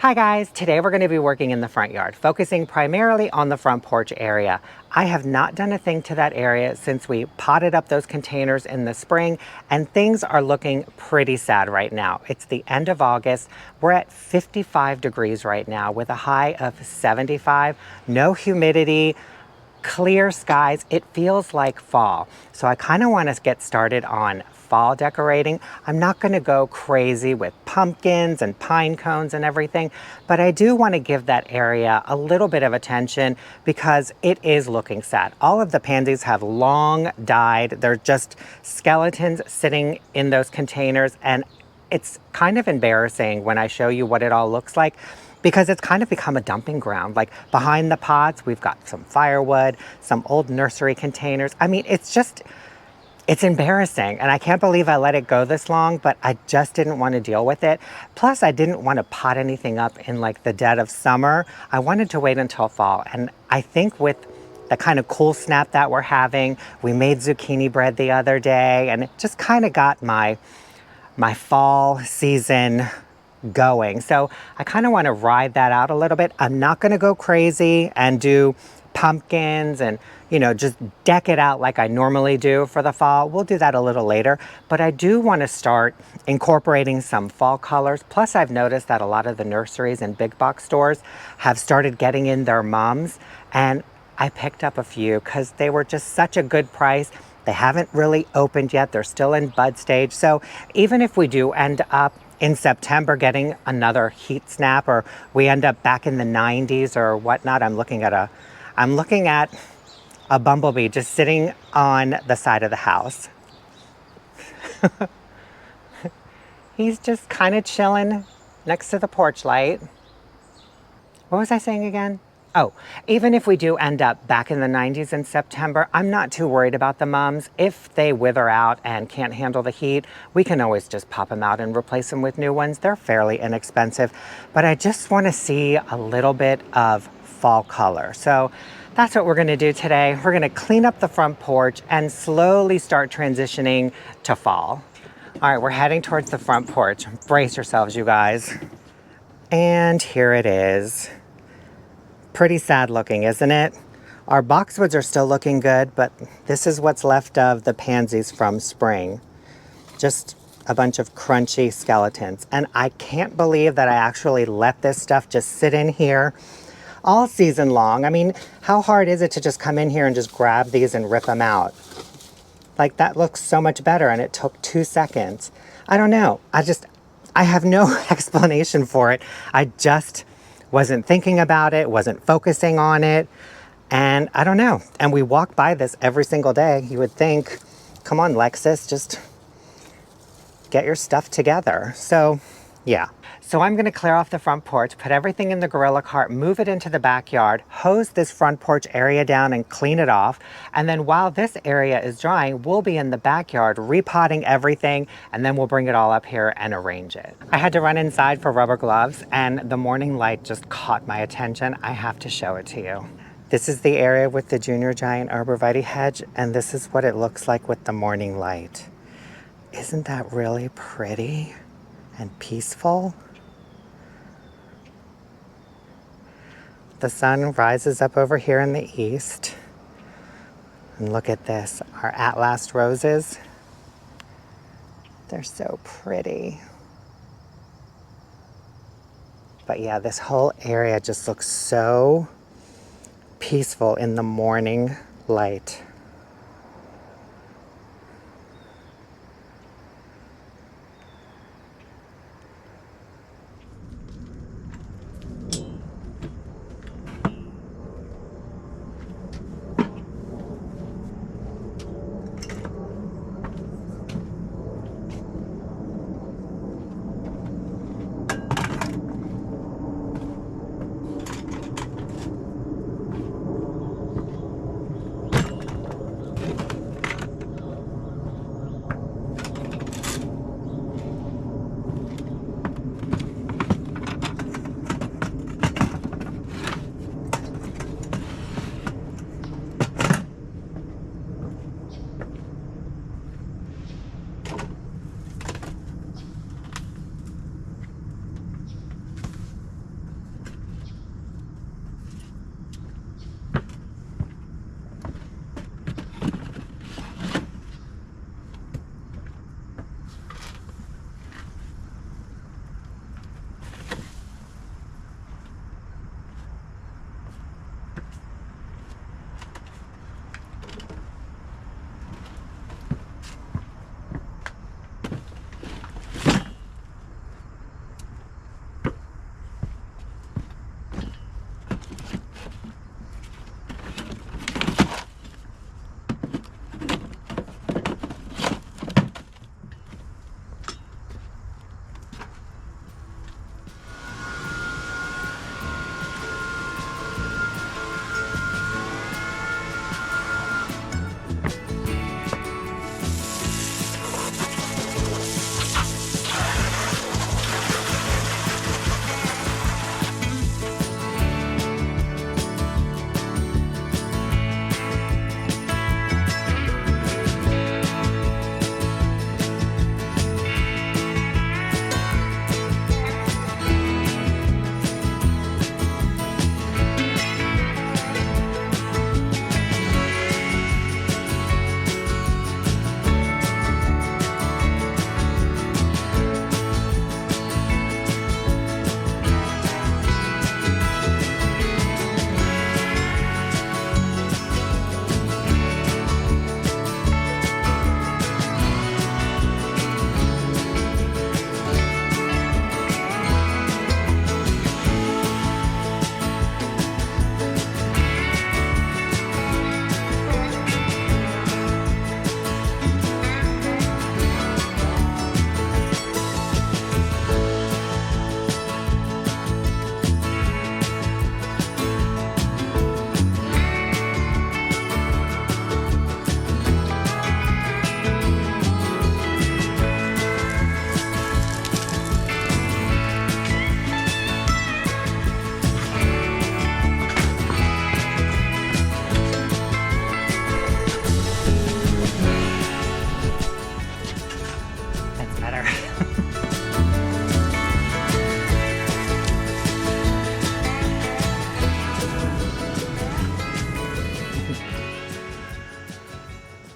Hi guys, today we're going to be working in the front yard, focusing primarily on the front porch area. I have not done a thing to that area since we potted up those containers in the spring, and things are looking pretty sad right now. It's the end of August. We're at 55 degrees right now with a high of 75, no humidity, clear skies. It feels like fall. So I kind of want to get started on fall decorating. I'm not going to go crazy with pumpkins and pine cones and everything, but I do want to give that area a little bit of attention because it is looking sad. All of the pansies have long died. They're just skeletons sitting in those containers, and it's kind of embarrassing when I show you what it all looks like, because it's kind of become a dumping ground. Like behind the pots, we've got some firewood, some old nursery containers. I mean, it's embarrassing, and I can't believe I let it go this long, but I just didn't want to deal with it. Plus, I didn't want to pot anything up in like the dead of summer. I wanted to wait until fall, and I think with the kind of cool snap that we're having, we made zucchini bread the other day, and it just kind of got my fall season going. So I kind of want to ride that out a little bit. I'm not going to go crazy and do pumpkins and, just deck it out like I normally do for the fall. We'll do that a little later, but I do want to start incorporating some fall colors. Plus, I've noticed that a lot of the nurseries and big box stores have started getting in their mums, and I picked up a few because they were just such a good price. They haven't really opened yet. They're still in bud stage. So even if we do end up in September getting another heat snap, or we end up back in the 90s or whatnot, I'm looking at a bumblebee just sitting on the side of the house. He's just kind of chilling next to the porch light. What was I saying again? Oh, even if we do end up back in the 90s in September, I'm not too worried about the mums. If they wither out and can't handle the heat, we can always just pop them out and replace them with new ones. They're fairly inexpensive, but I just want to see a little bit of fall color. So that's what we're going to do today. We're going to clean up the front porch and slowly start transitioning to fall. All right, we're heading towards the front porch. Brace yourselves, you guys. And here it is. Pretty sad looking, isn't it? Our boxwoods are still looking good, but this is what's left of the pansies from spring. Just a bunch of crunchy skeletons. And I can't believe that I actually let this stuff just sit in here all season long. I mean, how hard is it to just come in here and just grab these and rip them out? Like, that looks so much better, and it took 2 seconds. I don't know. I have no explanation for it. I just wasn't thinking about it, wasn't focusing on it, and I don't know. And we walk by this every single day. You would think, come on, Lexus, just get your stuff together. So, yeah. So I'm going to clear off the front porch, put everything in the Gorilla cart, move it into the backyard, hose this front porch area down and clean it off. And then while this area is drying, we'll be in the backyard repotting everything, and then we'll bring it all up here and arrange it. I had to run inside for rubber gloves, and the morning light just caught my attention. I have to show it to you. This is the area with the junior giant arborvitae hedge, and this is what it looks like with the morning light. Isn't that really pretty and peaceful? The sun rises up over here in the east. And look at this, our Atlas roses. They're so pretty. But yeah, this whole area just looks so peaceful in the morning light.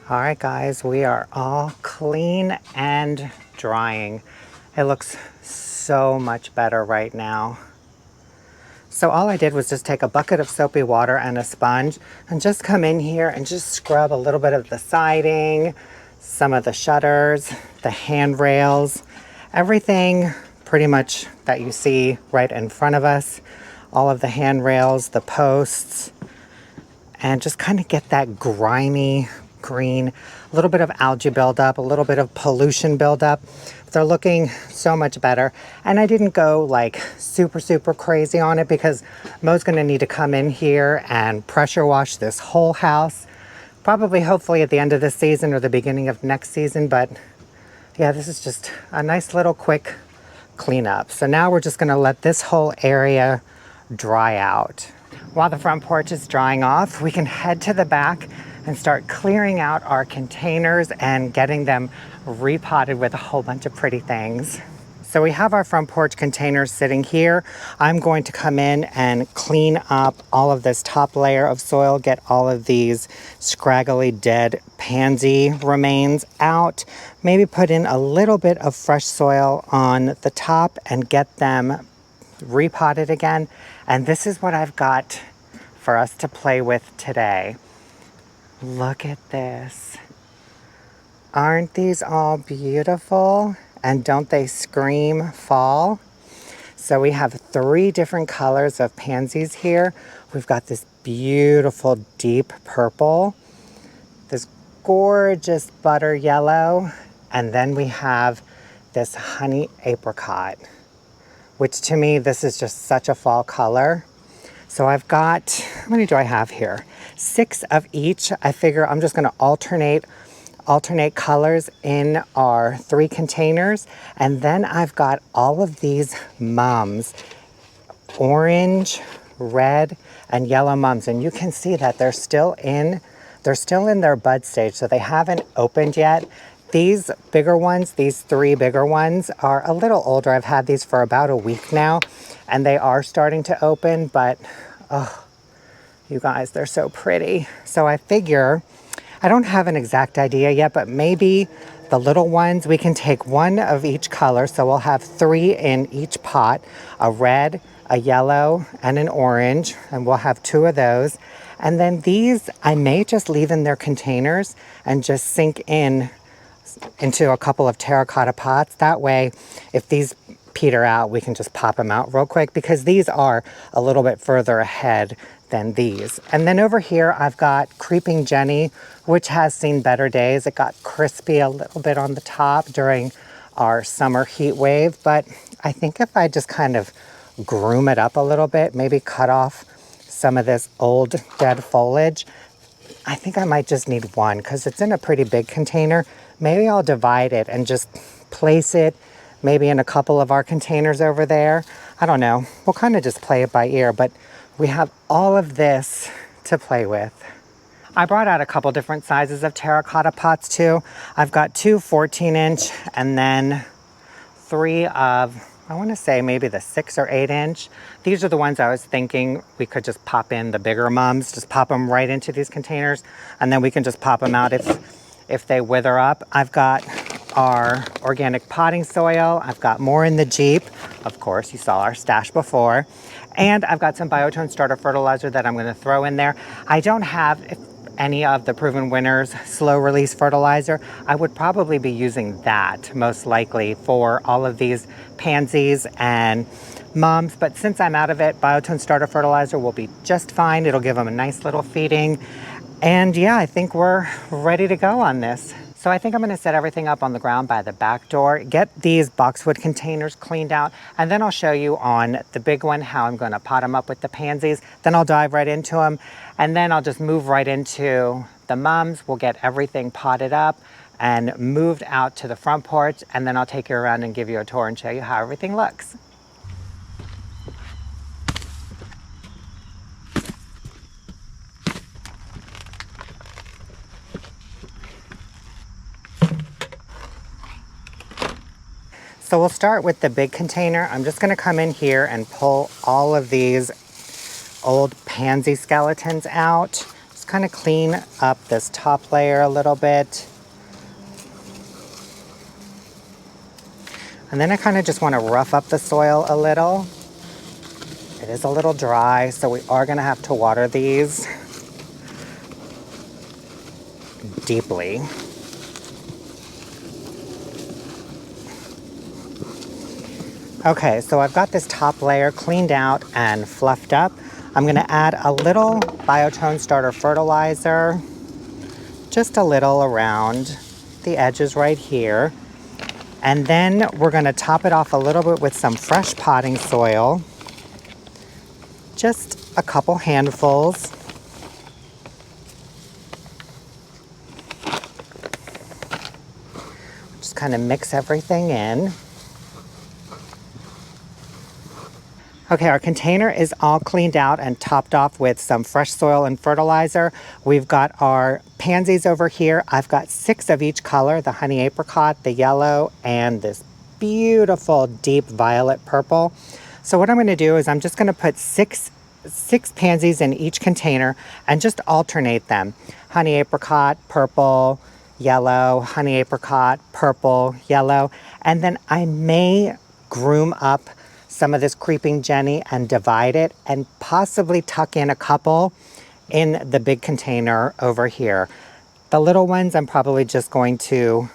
All right, guys, we are all clean and drying. It looks so much better right now. So all I did was just take a bucket of soapy water and a sponge and just come in here and just scrub a little bit of the siding, some of the shutters, the handrails, everything pretty much that you see right in front of us, all of the handrails, the posts, and just kind of get that grimy green, a little bit of algae buildup, a little bit of pollution buildup. They're looking so much better. And I didn't go like super crazy on it because Mo's gonna need to come in here and pressure wash this whole house. Probably, hopefully at the end of this season or the beginning of next season. But yeah, this is just a nice little quick cleanup. So now we're just gonna let this whole area dry out. While the front porch is drying off, we can head to the back and start clearing out our containers and getting them repotted with a whole bunch of pretty things. So we have our front porch containers sitting here. I'm going to come in and clean up all of this top layer of soil, get all of these scraggly dead pansy remains out, maybe put in a little bit of fresh soil on the top and get them repotted again. And this is what I've got for us to play with today. Look at this. Aren't these all beautiful? And don't they scream fall? So we have 3 different colors of pansies here. We've got this beautiful deep purple, this gorgeous butter yellow, and then we have this honey apricot, which to me, this is just such a fall color. So I've got, how many do I have here? 6 of each. I figure I'm just gonna alternate colors in our 3 containers. And then I've got all of these mums, orange, red, and yellow mums. And you can see that they're still in their bud stage, so they haven't opened yet. These bigger ones, these 3 bigger ones, are a little older. I've had these for about a week now, and they are starting to open, but oh, you guys, they're so pretty. So I figure, I don't have an exact idea yet, but maybe the little ones, we can take 1 of each color. So we'll have 3 in each pot, a red, a yellow, and an orange, and we'll have 2 of those. And then these, I may just leave in their containers and just sink into a couple of terracotta pots. That way, if these peter out, we can just pop them out real quick because these are a little bit further ahead than these. And then over here, I've got Creeping Jenny, which has seen better days. It got crispy a little bit on the top during our summer heat wave, but I think if I just kind of groom it up a little bit, maybe cut off some of this old dead foliage, I think I might just need 1 because it's in a pretty big container. Maybe I'll divide it and just place it maybe in a couple of our containers over there. I don't know. We'll kind of just play it by ear, but we have all of this to play with. I brought out a couple different sizes of terracotta pots too. I've got 2 14-inch and then 3 of, I want to say maybe the 6 or 8-inch. These are the ones I was thinking we could just pop in the bigger mums, just pop them right into these containers, and then we can just pop them out if they wither up. I've got our organic potting soil. I've got more in the Jeep. Of course, you saw our stash before. And I've got some Biotone starter fertilizer that I'm going to throw in there. I don't have any of the Proven Winners slow release fertilizer. I would probably be using that most likely for all of these pansies and mums, but since I'm out of it, Biotone starter fertilizer will be just fine. It'll give them a nice little feeding. And yeah, I think we're ready to go on this. So I think I'm going to set everything up on the ground by the back door, get these boxwood containers cleaned out, and then I'll show you on the big one how I'm going to pot them up with the pansies. Then I'll dive right into them, and then I'll just move right into the mums. We'll get everything potted up and moved out to the front porch, and then I'll take you around and give you a tour and show you how everything looks. So we'll start with the big container. I'm just going to come in here and pull all of these old pansy skeletons out. Just kind of clean up this top layer a little bit. And then I kind of just want to rough up the soil a little. It is a little dry, so we are going to have to water these deeply. Okay, so I've got this top layer cleaned out and fluffed up. I'm going to add a little biotone starter fertilizer, just a little around the edges right here. And then we're going to top it off a little bit with some fresh potting soil, just a couple handfuls. Just kind of mix everything in. Okay, our container is all cleaned out and topped off with some fresh soil and fertilizer. We've got our pansies over here. I've got 6 of each color, the honey apricot, the yellow, and this beautiful deep violet purple. So what I'm gonna do is I'm just gonna put six pansies in each container and just alternate them. Honey apricot, purple, yellow, honey apricot, purple, yellow. And then I may groom up some of this creeping Jenny and divide it and possibly tuck in a couple in the big container over here. The little ones I'm probably just going to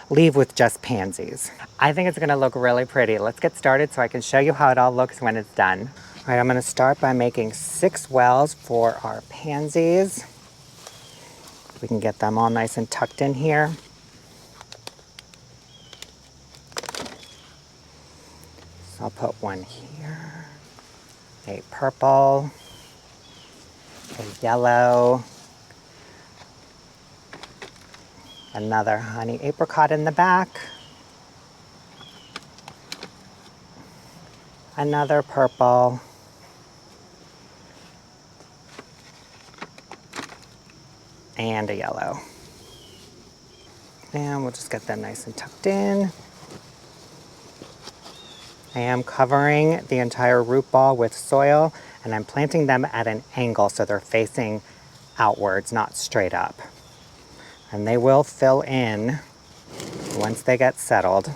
leave with just pansies. I think it's gonna look really pretty. Let's get started so I can show you how it all looks when it's done. All right, I'm gonna start by making 6 wells for our pansies. We can get them all nice and tucked in here. I'll put one here, a purple, a yellow, another honey apricot in the back, another purple, and a yellow. And we'll just get them nice and tucked in. I am covering the entire root ball with soil, and I'm planting them at an angle so they're facing outwards, not straight up. And they will fill in once they get settled.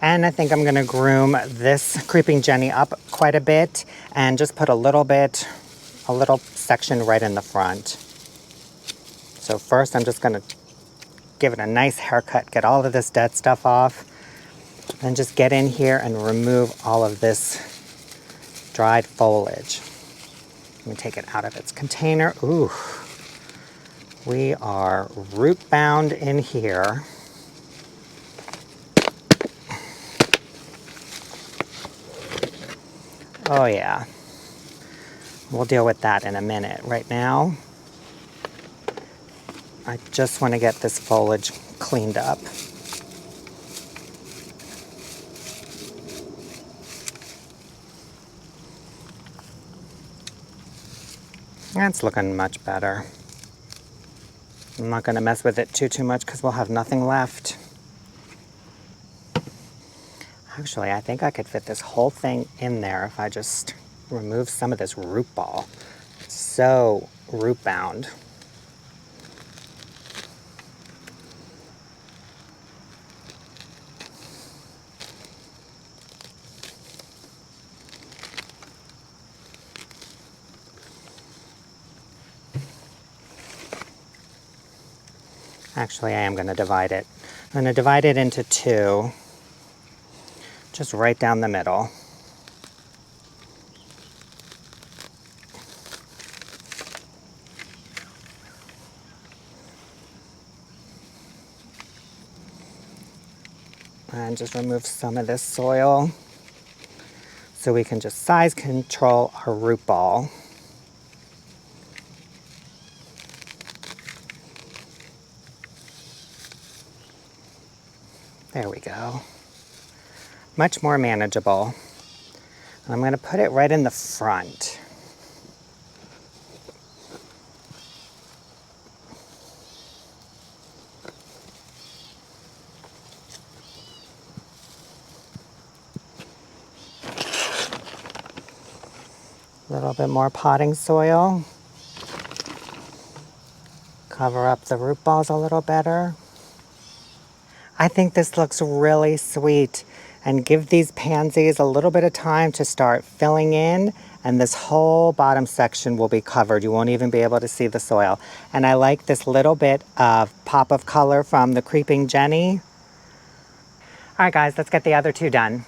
And I think I'm gonna groom this creeping Jenny up quite a bit and just put a little section right in the front. So first I'm just gonna give it a nice haircut, get all of this dead stuff off, and just get in here and remove all of this dried foliage. Let me take it out of its container. Ooh, we are root bound in here. Oh yeah, we'll deal with that in a minute. Right now, I just want to get this foliage cleaned up. That's looking much better. I'm not going to mess with it too much because we'll have nothing left. Actually, I think I could fit this whole thing in there if I just remove some of this root ball. It's so root bound. Actually, I am going to divide it. I'm going to divide it into 2, just right down the middle. And just remove some of this soil so we can just size control our root ball. There we go. Much more manageable. And I'm going to put it right in the front. A little bit more potting soil. Cover up the root balls a little better. I think this looks really sweet, and give these pansies a little bit of time to start filling in, and this whole bottom section will be covered. You won't even be able to see the soil. And I like this little bit of pop of color from the Creeping Jenny. All right guys, let's get the other two done.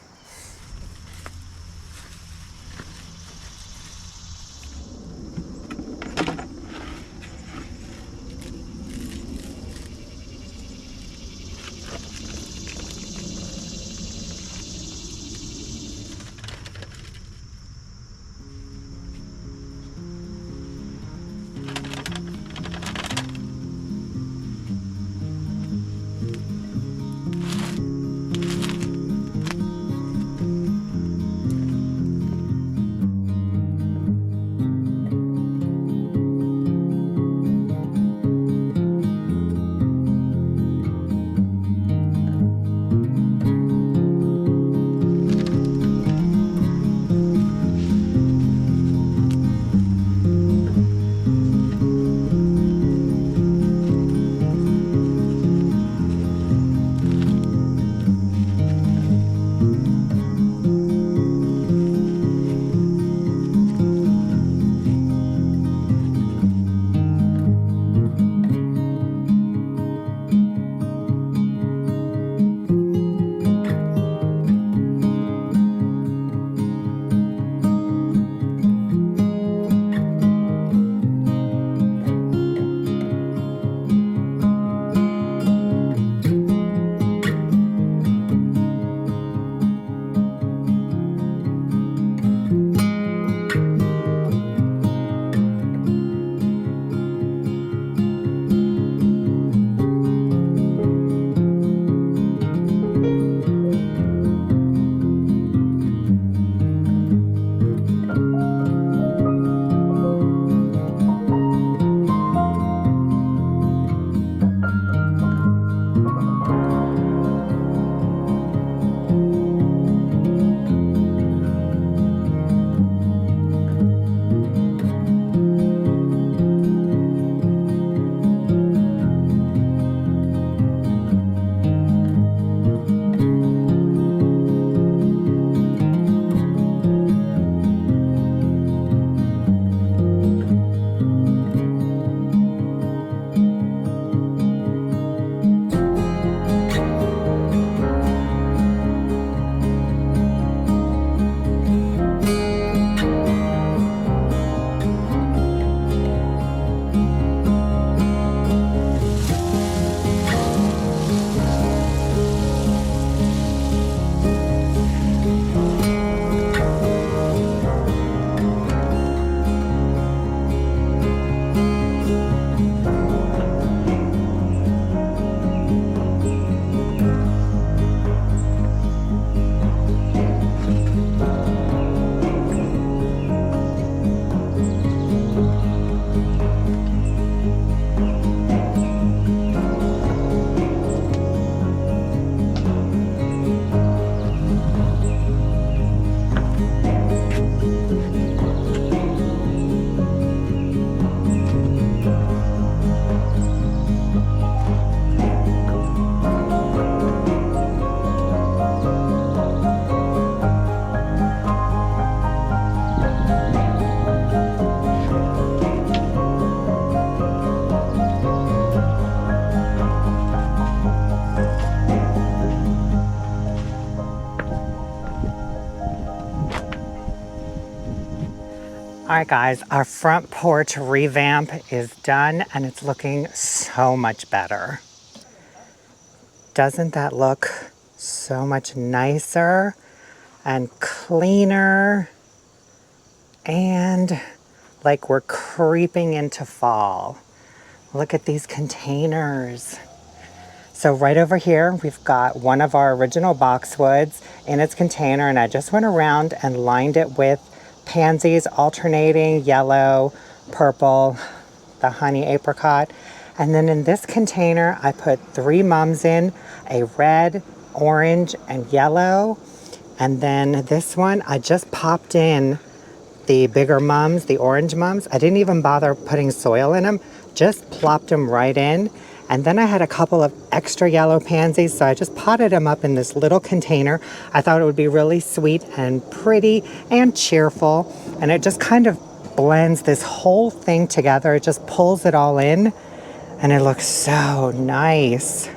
All right guys, our front porch revamp is done and it's looking so much better. Doesn't that look so much nicer and cleaner, and like we're creeping into fall? Look at these containers. So right over here, we've got one of our original boxwoods in its container, and I just went around and lined it with pansies alternating yellow, purple, the honey apricot. And then in this container, I put 3 mums in, a red, orange, and yellow. And then this one, I just popped in the bigger mums, the orange mums. I didn't even bother putting soil in them, just plopped them right in. And then I had a couple of extra yellow pansies, so I just potted them up in this little container. I thought it would be really sweet and pretty and cheerful, and it just kind of blends this whole thing together. It just pulls it all in, and it looks so nice.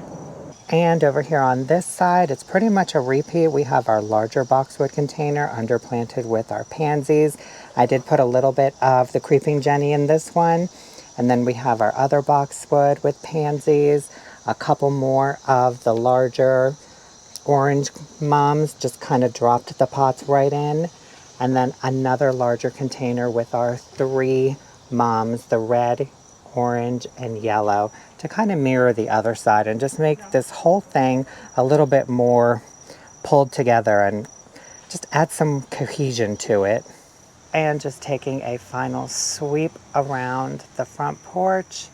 And over here on this side, it's pretty much a repeat. We have our larger boxwood container underplanted with our pansies. I did put a little bit of the creeping Jenny in this one. And then we have our other boxwood with pansies, a couple more of the larger orange mums, just kind of dropped the pots right in. And then another larger container with our 3 mums, the red, orange, and yellow, to kind of mirror the other side and just make this whole thing a little bit more pulled together and just add some cohesion to it. And just taking a final sweep around the front porch,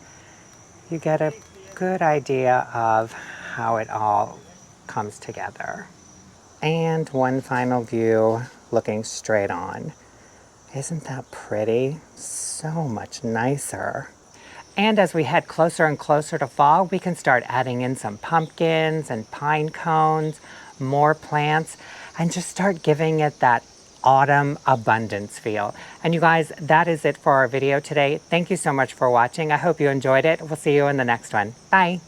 you get a good idea of how it all comes together. And one final view looking straight on. Isn't that pretty? So much nicer. And as we head closer and closer to fall, we can start adding in some pumpkins and pine cones, more plants, and just start giving it that autumn abundance feel. And you guys, that is it for our video today. Thank you so much for watching. I hope you enjoyed it. We'll see you in the next one. Bye.